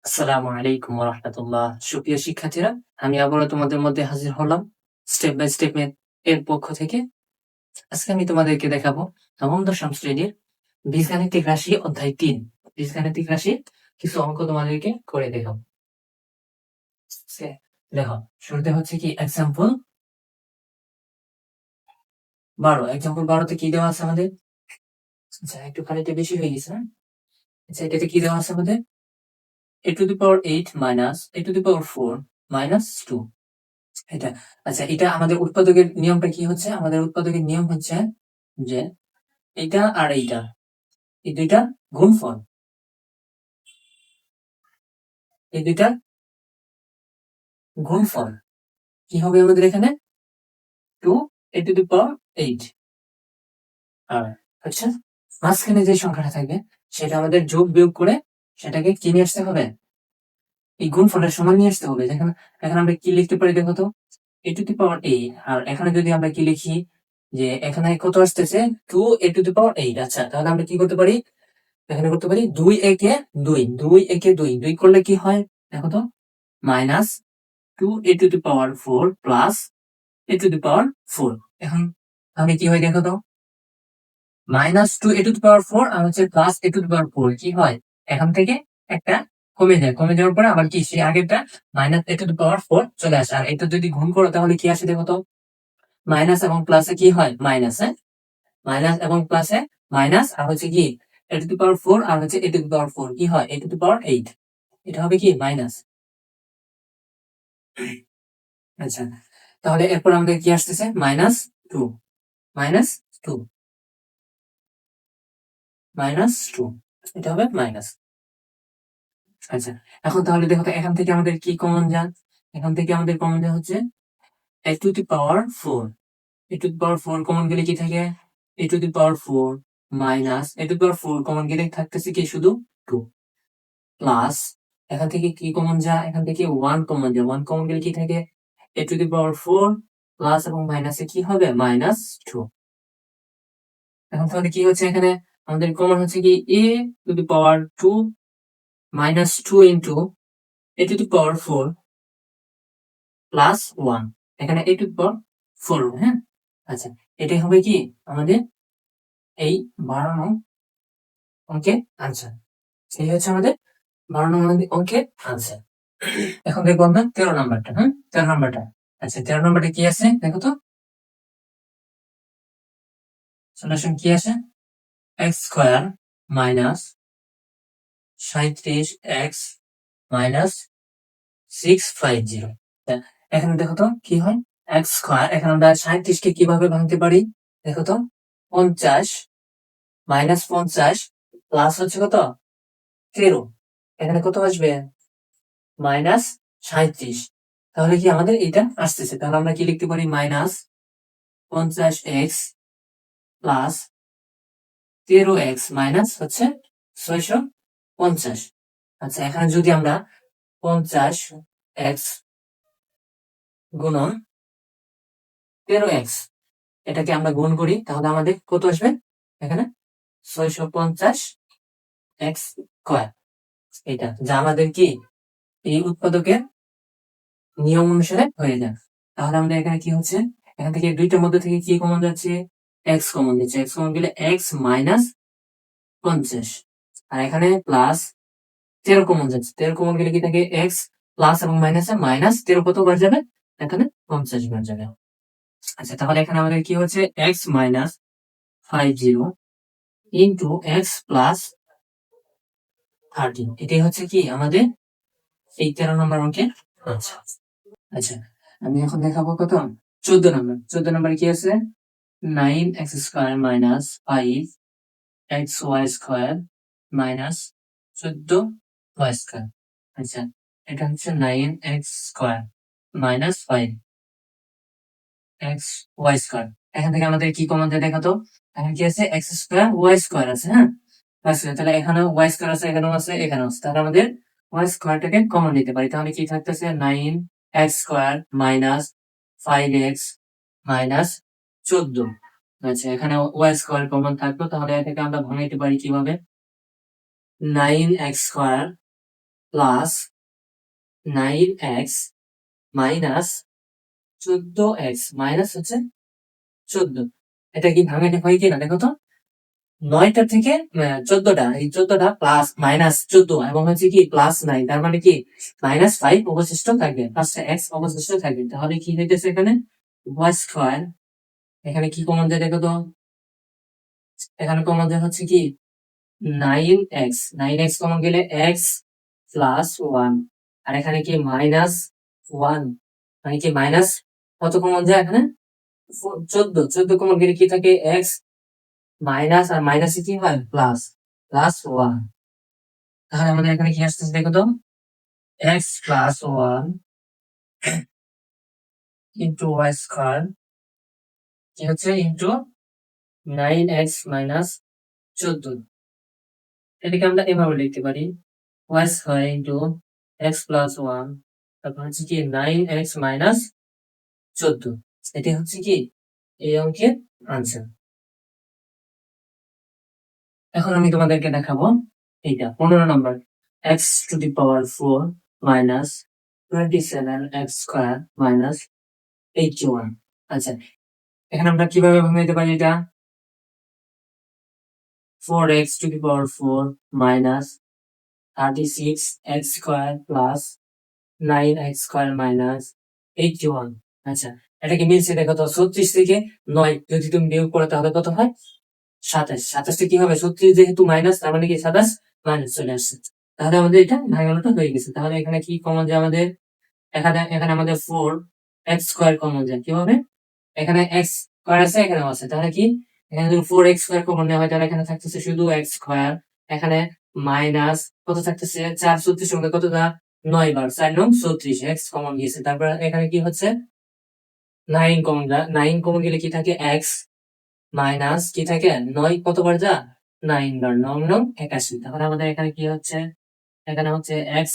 আসসালামু আলাইকুম ওয়া রাহমাতুল্লাহ। সুপ্রিয় শিক্ষার্থীরা, আমি আবারও তোমাদের মধ্যে হাজির হলাম স্টেপ বাই স্টেপ ম্যাথ এর পক্ষ থেকে। আজকে আমি তোমাদেরকে দেখাবো নবম দশম শ্রেণীর বীজগাণিতিক রাশি অধ্যায় ৩। বীজগাণিতিক রাশির কিছু অঙ্ক তোমাদেরকে করে দেখাবো। দেখো, শুরুতে হচ্ছে কি এক্সাম্পল ১২। এক্সাম্পল ১২ তে কি দেওয়া আছে আমাদের? আচ্ছা, একটু খানিকটা বেশি হয়ে গেছে না? আচ্ছা, এটাতে কি দেওয়া আছে আমাদের? a to the power 8 minus a to the power 4 minus 2। এটা আচ্ছা, এটা আমাদের উৎপাদকের নিয়মটা কি হচ্ছে? আমাদের উৎপাদকের নিয়ম হচ্ছে যে এইটা আর এইটা, এই দুইটা গুণফল, এই দুইটা গুণফল কি হবে আমাদের এখানে? 2 a টু দি পাওয়ার 8। আর আচ্ছা, মাঝখানে যে সংখ্যাটা থাকবে সেটা আমাদের যোগ বিয়োগ করে সেটাকে কি নিয়ে আসতে হবে? এই গুণফলের সমান নিয়ে আসতে হবে। যেখানে এখানে আমরা কি লিখতে পারি দেখো তো? a টু দি পাওয়ার 8। আর এখানে যদি আমরা কি লিখি যে এখানে কত আসতেছে? 2 a টু দি পাওয়ার 8। আচ্ছা, তাহলে আমরা কি করতে পারি? এখানে করতে পারি 2 একে 2, 2 একে 2, 2 করলে কি হয় দেখো তো? Minus 2 a to the power 4 plus a to the power 4। এখন তাহলে কি হয় দেখো তো? Minus 2 a to the power 4 আর হচ্ছে plus a to the power 4 কি হয়? এখান থেকে একটা কমে যায়, কমে যাওয়ার পরে আবার কি সেই আগেরটা minus a to the power 4 চলে আসে। আর এটা যদি গুণ করো তাহলে কি আসে দেখো তো? মাইনাস এবং প্লাসে কি হয়? মাইনাস, হ্যাঁ, মাইনাস এবং প্লাসে মাইনাস, আর হচ্ছে কি a টু দি পাওয়ার 4 আর হচ্ছে a টু দি পাওয়ার 4 কি হয়? a টু দি পাওয়ার 8। এটা হবে কি মাইনাস। আচ্ছা, তাহলে এরপর আমাদের কি আসতেছে? Minus 2, minus 2, minus 2। এটা হবে মাইনাস। আচ্ছা, এখন তাহলে দেখো তো এখান থেকে আমাদের কি কমন যান? এখান থেকে আমাদের কমন যান হচ্ছে a to the power 4। a to the power 4 common গেলে কি থাকে? a to the power 4 minus a to the power 4 common গেলে থাকতেছে কি শুধু 2 প্লাস এখান থেকে কি কমন যায়? এখান থেকে 1 কমন যায়। 1 কমন গেলে কি থাকে? a to the power 4 plus এবং মাইনাসে কি হবে? মাইনাস 2। এখন তাহলে কি হচ্ছে এখানে? আমাদের কমন হচ্ছে কি a to the power 2 minus 2 into a to the power 4 plus 1। এখানে a টু দি পাওয়ার 4, হ্যাঁ। আচ্ছা, এটাই হবে কি আমাদের এই 12 নং অঙ্কের আনসার। এই হচ্ছে আমাদের 12 নং অঙ্কের আনসার। এখন দেখবো আমরা 13 নাম্বারটা, হ্যাঁ, 13 নাম্বারটা। আচ্ছা, 13 নাম্বারটা কি আছে দেখো তো? সলিউশন কি আছে? x square minus 37x minus 650। এখানে দেখো তো কি হয়? এক্স স্কয়ার, এখানে আমরা 37 কে কিভাবে ভাঙতে পারি দেখো তো? 50 মাইনাস 50 প্লাস হচ্ছে কত? 13। এখানে কত আসবে? মাইনাস 37। তাহলে কি আমাদের এটা আসতেছে? তাহলে আমরা কি লিখতে পারি? Minus 50x plus 13x minus হচ্ছে 650। আচ্ছা, এখানে যদি আমরা 50x গুণন 13x এটাকে আমরা গুণ করি তাহলে আমাদের কত আসবে? এখানে 650x স্কয়ার। এটা যা আমাদের কি এই উৎপাদকের নিয়ম অনুসারে হয়ে যায়। তাহলে আমাদের এখানে কি হচ্ছে? এখান থেকে দুইটার মধ্যে থেকে কি কমন যাচ্ছে? x কমন দিচ্ছে। x কমন গেলে x মাইনাস 50। আর এখানে প্লাস 13 কমন যাচ্ছে। 13 কমন গেলে কি থাকে? x প্লাস এবং মাইনাসে মাইনাস 13 কত বার যাবে? এখানে 50 বার যাবে। আচ্ছা, তাহলে এখানে আমাদের কি হচ্ছে? x minus 50 into x plus 13। এটাই হচ্ছে কি আমাদের এই 13 নম্বর অঙ্কের আনসার। আচ্ছা, আমি এখন দেখাবো কত? 14 নম্বর। 14 নম্বরে কি আছে? 9x square minus 5xy square minus 14y square. আচ্ছা, এটা হচ্ছে 9x square minus 5xy square. এখান থেকে আমাদের কি কমন যায় দেখো তো? এখানে কি আছে? x স্কয়ার y স্কয়ার আছে, হ্যাঁ, তাহলে এখানেও y স্কয়ার আছে, এখানেও আছে, এখানেও আছে। তাহলে আমাদের y স্কয়ারটাকে কমন নিতে পারি। তাহলে কি থাকতেছে? 9x square minus 5x minus 14। আচ্ছা, এখানে y স্কয়ার কমন থাকলো, তাহলে এটাকে আমরা ভাঙাইতে পারি কিভাবে? 9x square plus 9x minus 14x minus হচ্ছে 14। এটা কি ভাঙাতে হয় কিনা দেখো তো। 9টা থেকে 14টা, এই 14টা প্লাস মাইনাস 14 এবং হচ্ছে কি প্লাস 9, তার মানে কি -5 অবশিষ্ট থাকবে, ফার্স্টে x অবশিষ্ট থাকবে। তাহলে কি হইতেছে এখানে y স্কয়ার, এখানে কি কমন যায় দেখো তো, এখানে কমন যায় হচ্ছে কি 9x, 9x কমন গেলে x প্লাস 1, আর এখানে কি -1, মানে কি মাইনাস কত কমন যায় এখানে 14 কমন গেলে কি থাকে x মাইনাস, আর মাইনাসে কি হয় প্লাস, প্লাস 1। তাহলে আমাদের এখানে কি আসতেছে দেখো তো, x plus 1 into y square কি হচ্ছে ইন্টু 9x মাইনাস 14। এটাকে আমরা এভাবে লিখতে পারি y square into x plus 1, তারপর হচ্ছে কি 9x মাইনাস 14। এটি হচ্ছে কি এই অঙ্কের আনসার। এখন আমি তোমাদেরকে দেখাবো এইটা 15 নম্বর, x two the power 4 minus 27x square minus 81। আচ্ছা, এখানে আমরা কিভাবে ভাঙে দিতে পারি এটা, 4x two the power 4 minus 36x square plus 9x square minus 81। আচ্ছা, এটাকে মিলছে দেখো তো, 36 থেকে 9 যদি তুমি বিয়োগ করো তাহলে কত হয় 27। 27টা কি হবে, 36 যেহেতু মাইনাস, তার মানে কি 27 মাইনাস চলে আসছে। তাহলে আমাদের এটা ভাঙানোটা হয়ে গেছে। তাহলে এখানে কি কমন যায় আমাদের, এখানে এখানে আমাদের 4x স্কয়ার কমন যায় কিভাবে, এখানে x স্কয়ার আছে এখানেও আছে, তাহলে কি এখানে যদি 4x স্কয়ার কমন নেওয়া হয় তাহলে এখানে থাকতেছে শুধু x স্কয়ার, এখানে মাইনাস কত থাকতেছে 4, 36 সঙ্গে কতটা 9 বার, 4 9 36, x কমন গিয়েছে। তারপর এখানে কি হচ্ছে 9 কমন যায়, 9 কমন গেলে কি থাকে x মাইনাস কি থাকে 9 কতবার যা 9 বার, 9 9 81। তাহলে আমাদের এখানে কি হচ্ছে, এখানে হচ্ছে x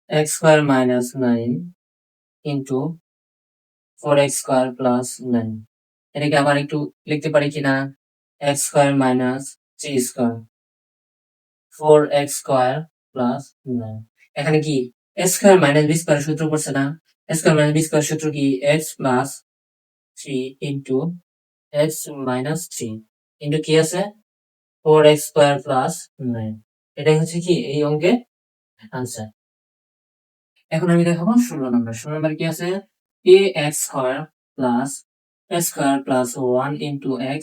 x square minus 9 into 4x square plus 9। এটাকে আবার একটু লিখতে পারি কিনা, x square minus 3 square 4x square plus 9। এখানে কি a square minus b square সূত্র পড়ছে না, a square minus b square সূত্র কি x plus 3 into x minus 3 into কি আছে 4x স্কয়ার প্লাস 9। এটাই হচ্ছে কি এই অঙ্কের আনসার। এখন আমি দেখাবো 16 নম্বর। 16 নম্বর কি আছে, ax square plus a square plus 1 into x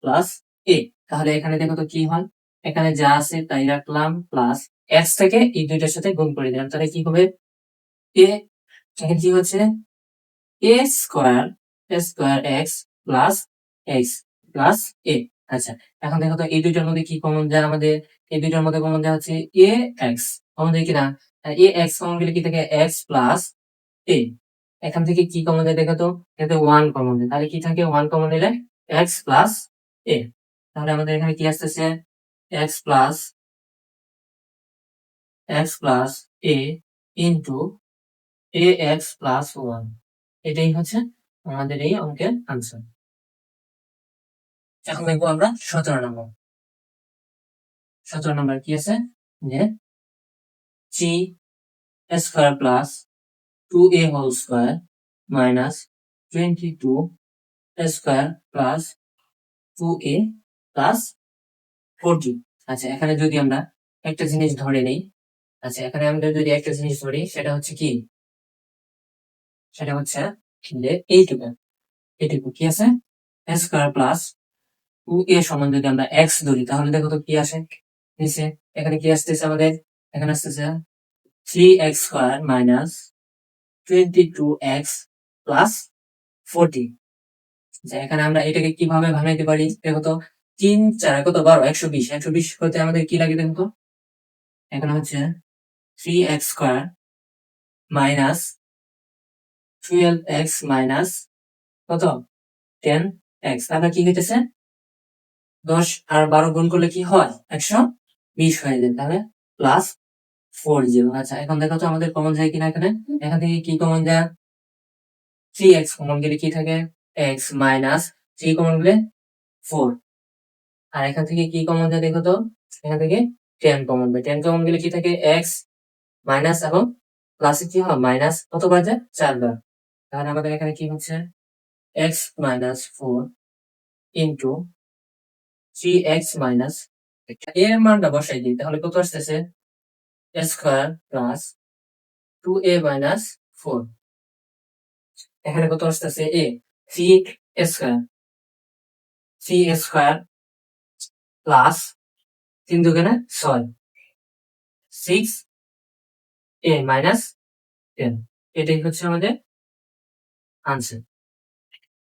plus a। তাহলে এখানে দেখো তো কি হয়, এখানে যা আছে তাই রাখলাম, প্লাস x থেকে এই দুইটার সাথে গুণ করে দিলাম, তাহলে কি হবে a, এখানে কি হচ্ছে a square x plus x plus a। আচ্ছা, এখন দেখো তো এই দুইটার মধ্যে কি কমন যায় আমাদের, এই দুইটার মধ্যে কমন যায় হচ্ছে ax কমন যায় কিনা, ax কমন গেলে কি থাকে x প্লাস a। এখান থেকে কি কমন যায় দেখো তো, এতে 1 কমন যায়, তাহলে কি থাকে 1 কমন নিলে x প্লাস a। তাহলে আমাদের এখানে কি আসতেছে x plus a into ax plus 1। এটাই হচ্ছে আমাদের এই অঙ্কের আনসার। এখন দেখবো আমরা 17 নম্বর। 17 নম্বর কি আছে যে g square plus 2a whole square minus 22 square plus 2a plus 4g। আচ্ছা, এখানে যদি আমরা একটা জিনিস ধরে নেই, আচ্ছা এখানে আমরা যদি একটা জিনিস ধরি সেটা হচ্ছে কি, সেটা হচ্ছে যে এইটুকু কি আছে স্কয়ার প্লাস 2a সমান যদি আমরা x ধরি তাহলে দেখো তো কি আসে নিচে, এখানে কি আসতেছে আমাদের, এখানে আসতেছে 3x square minus 22x plus 40। এখানে আমরা এটাকে কিভাবে ভাঙাইতে পারি দেখো তো, 3 4 কত 12, 120, 120 হতে আমাদের কি লাগে দেখো তো, এখানে হচ্ছে 3x square minus 12x minus কত 10x, তারপর কি হইতেছে 10 আর 12 গুণ করলে কি হয় 120 হয়ে যায়, তাহলে প্লাস 40। আচ্ছা, এখন দেখো তো আমাদের কমন যায় কিনা, এখানে এখান থেকে কি কমন যায় 3x কমন গেলে কি থাকে x মাইনাস 3 কমন গেলে 4, আর এখান থেকে কি কমন যায় দেখো তো, এখান থেকে 10 কমন যায়, 10 কমন গেলে কি থাকে x মাইনাস এবং প্লাসে কি হয় মাইনাস কতবার যায় 4 বার। তাহলে আমাদের এখানে কি হচ্ছে x minus 4 into 3x minus এর মানটা বসাই দিই তাহলে কত আসতেছে a square plus 2a minus 4 এখানে কত আসতেছে a 3a স্কয়ার প্লাস 3 দুগুণে 6 6a মাইনাস 10 এটাই হচ্ছে আমাদের আনসার।